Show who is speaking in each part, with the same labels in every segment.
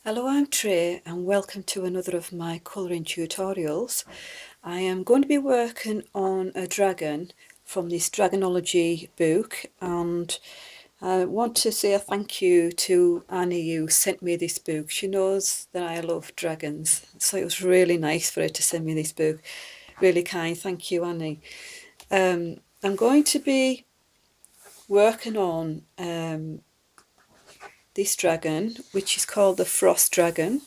Speaker 1: Hello, I'm Trey and welcome to another of my colouring tutorials. I am going to be working on a dragon from this Dragonology book, and I want to say a thank you to Annie who sent me this book. She knows that I love dragons, so it was really nice for her to send me this book. Really kind, thank you, Annie. I'm going to be working on this dragon, which is called the Frost Dragon.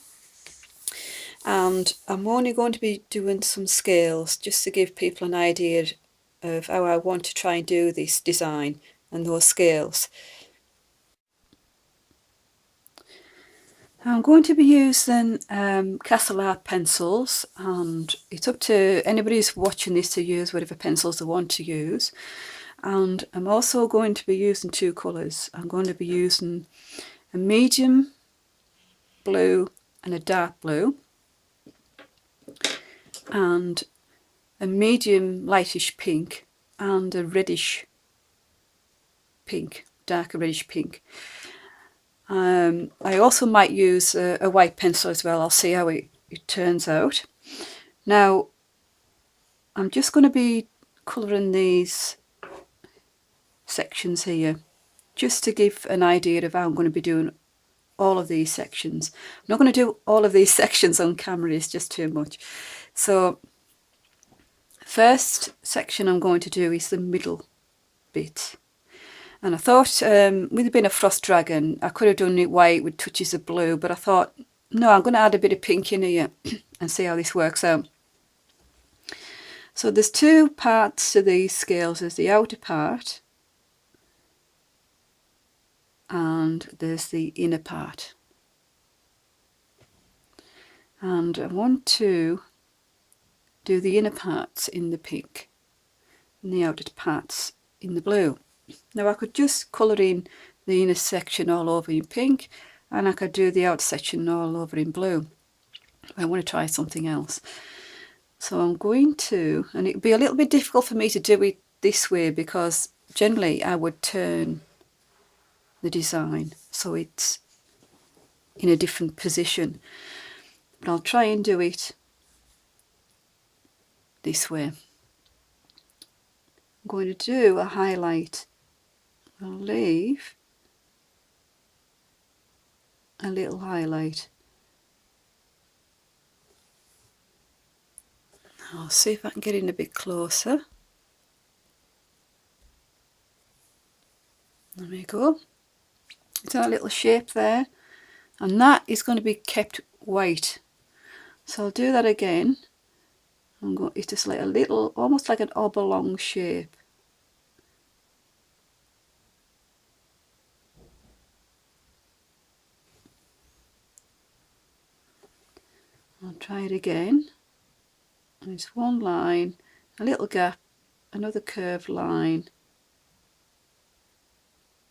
Speaker 1: And I'm only going to be doing some scales just to give people an idea of how I want to try and do this design and those scales. I'm going to be using Castle Art pencils, and it's up to anybody who's watching this to use whatever pencils they want to use. And I'm also going to be using two colours. I'm going to be using a medium blue and a dark blue, and a medium lightish pink and a reddish pink, darker reddish pink. I also might use a white pencil as well. I'll see how it turns out. Now I'm just going to be colouring these sections here just to give an idea of how I'm going to be doing all of these sections. I'm not going to do all of these sections on camera, it's just too much. So first section I'm going to do is the middle bit. And I thought, with it being a frost dragon, I could have done it white with touches of blue, but I thought, no, I'm going to add a bit of pink in here and see how this works out. So there's two parts to these scales. There's the outer part and there's the inner part. And I want to do the inner parts in the pink and the outer parts in the blue. Now I could just colour in the inner section all over in pink, and I could do the outer section all over in blue. I want to try something else. So I'm going to, and it'd be a little bit difficult for me to do it this way because generally I would turn the design so it's in a different position. But I'll try and do it this way. I'm going to do a highlight. I'll leave a little highlight. I'll see if I can get in a bit closer. There we go. It's a little shape there, and that is going to be kept white. So I'll do that again. It's just like a little, almost like an oblong shape. I'll try it again. And it's one line, a little gap, another curved line,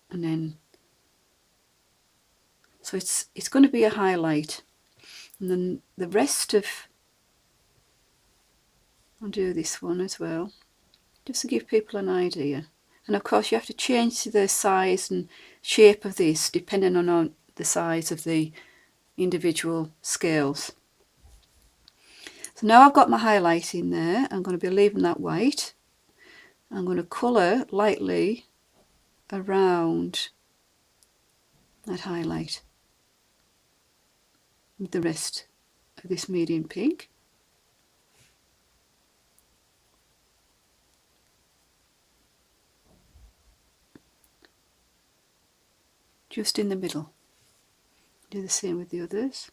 Speaker 1: and then so it's going to be a highlight. And then the rest of, I'll do this one as well, just to give people an idea. And of course you have to change the size and shape of this depending on the size of the individual scales. So now I've got my highlight in there. I'm going to be leaving that white. I'm going to colour lightly around that highlight with the rest of this medium pink. Just in the middle. Do the same with the others.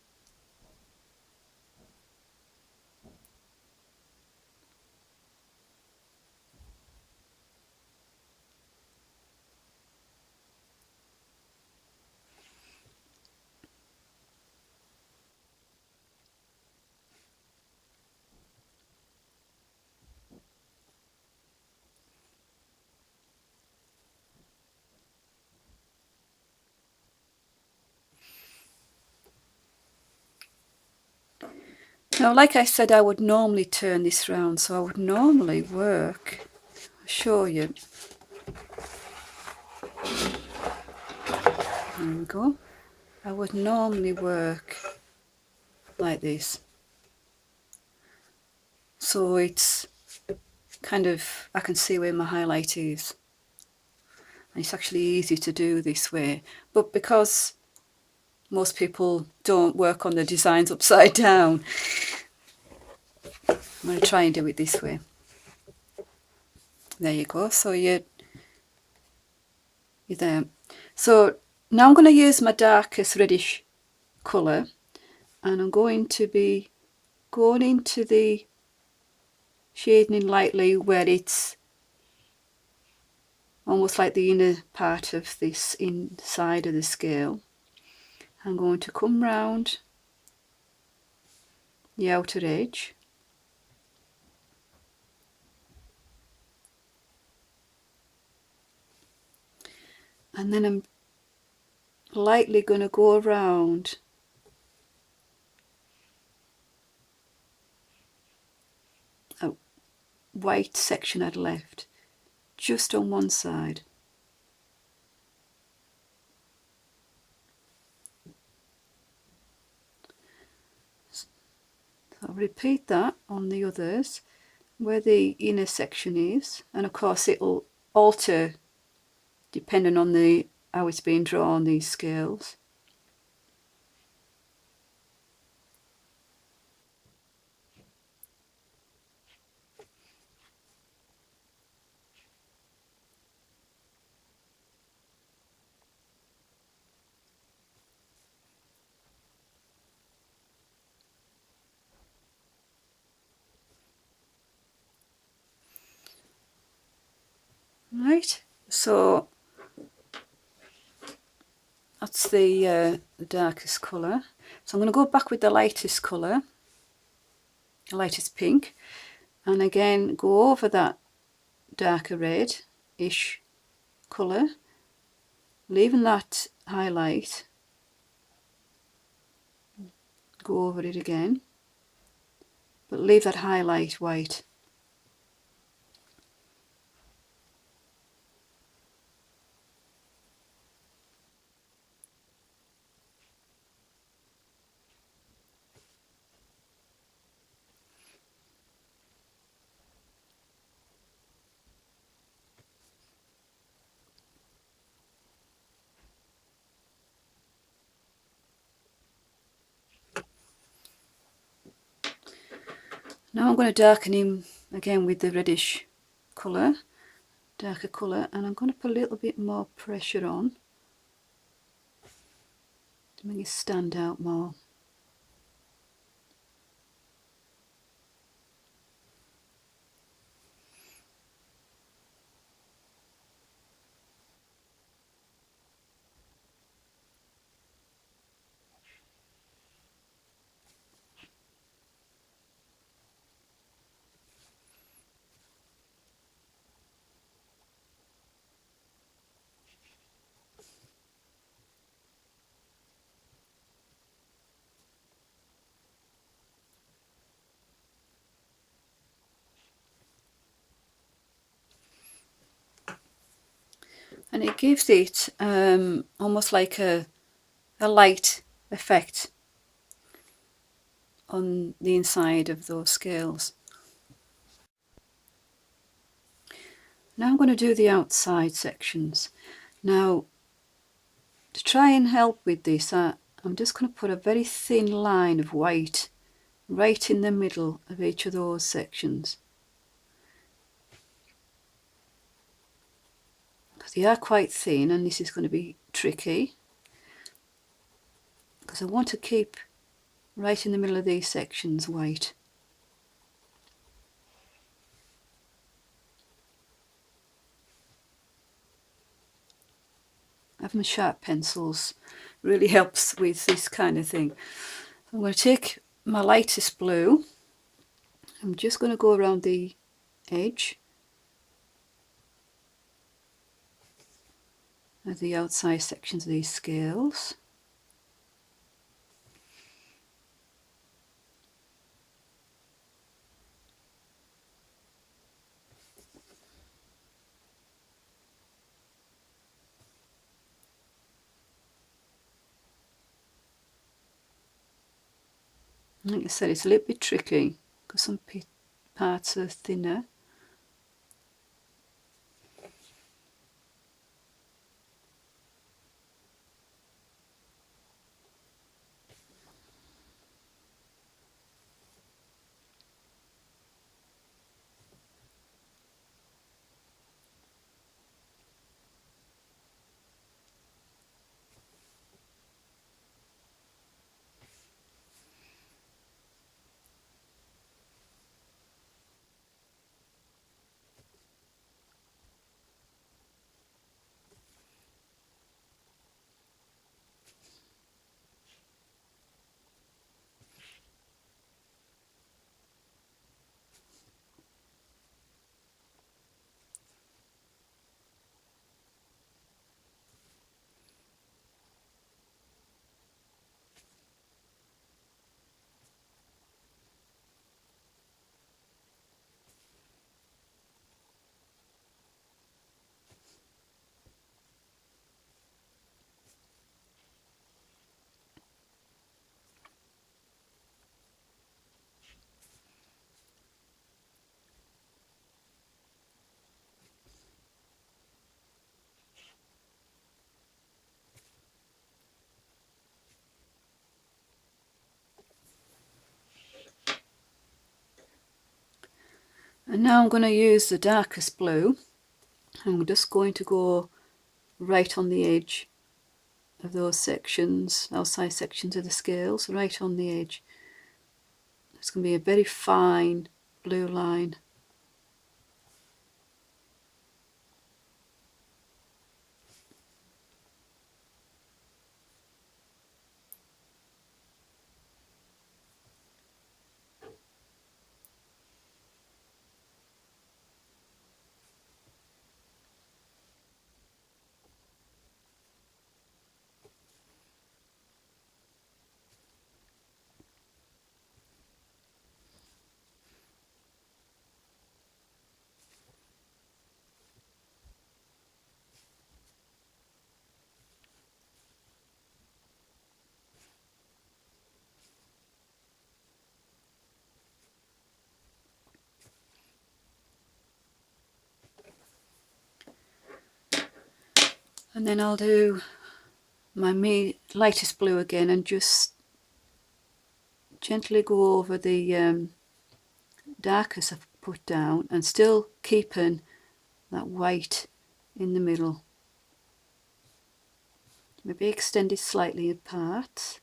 Speaker 1: Now, like I said, I would normally turn this round, so I would normally work, I'll show you. There we go. I would normally work like this. So it's kind of, I can see where my highlight is. And it's actually easy to do this way. But because most people don't work on the designs upside down, I'm going to try and do it this way. There you go. So you're there. So now I'm going to use my darkest reddish colour, and I'm going to be going into the shading in lightly where it's almost like the inner part of this inside of the scale. I'm going to come round the outer edge, and then I'm lightly going to go around a white section I'd left just on one side. So I'll repeat that on the others where the inner section is, and of course it'll alter depending on how it's being drawn, these scales. Right, so that's the darkest colour. So I'm going to go back with the lightest colour, the lightest pink, and again go over that darker red-ish colour, leaving that highlight, go over it again, but leave that highlight white. Now I'm going to darken him again with the reddish colour, darker colour, and I'm going to put a little bit more pressure on to make it stand out more. And it gives it almost like a light effect on the inside of those scales. Now I'm going to do the outside sections. Now, to try and help with this, I'm just going to put a very thin line of white right in the middle of each of those sections, because they are quite thin, and this is going to be tricky because I want to keep right in the middle of these sections white. Having sharp pencils really helps with this kind of thing. I'm going to take my lightest blue. I'm just going to go around the edge of the outside sections of these scales. Like I said, it's a little bit tricky because some parts are thinner. And now I'm going to use the darkest blue. I'm just going to go right on the edge of those sections, outside sections of the scales, right on the edge. It's going to be a very fine blue line. And then I'll do my lightest blue again and just gently go over the darkest I've put down and still keeping that white in the middle. Maybe extend it slightly apart.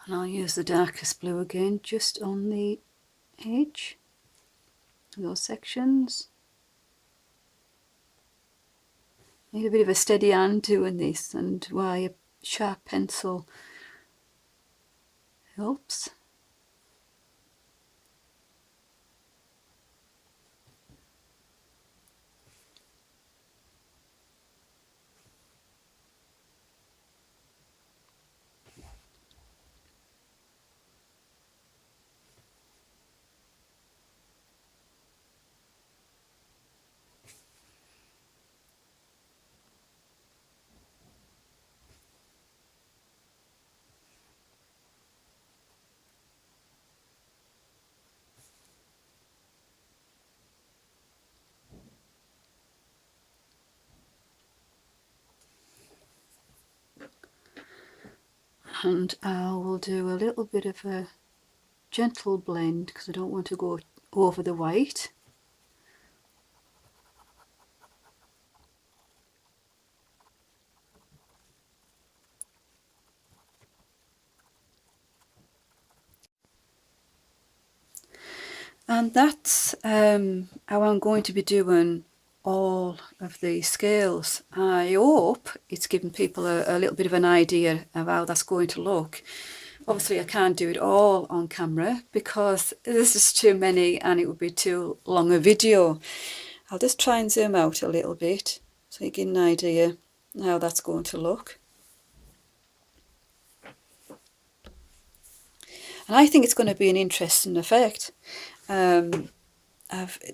Speaker 1: And I'll use the darkest blue again just on the edge of those sections. Need a bit of a steady hand doing this, and why a sharp pencil helps. And I will do a little bit of a gentle blend because I don't want to go over the white. And that's how I'm going to be doing all of these scales. I hope it's given people a little bit of an idea of how that's going to look. Obviously I can't do it all on camera because this is too many and it would be too long a video. I'll just try and zoom out a little bit so you get an idea how that's going to look. And I think it's going to be an interesting effect.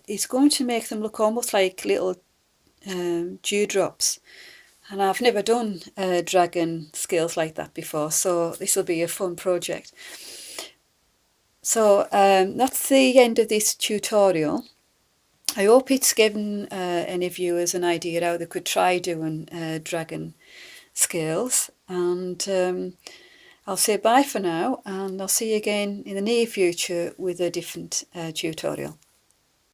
Speaker 1: It's going to make them look almost like little dewdrops. And I've never done dragon scales like that before, so this will be a fun project. So that's the end of this tutorial. I hope it's given any viewers an idea how they could try doing dragon scales. And I'll say bye for now, and I'll see you again in the near future with a different tutorial.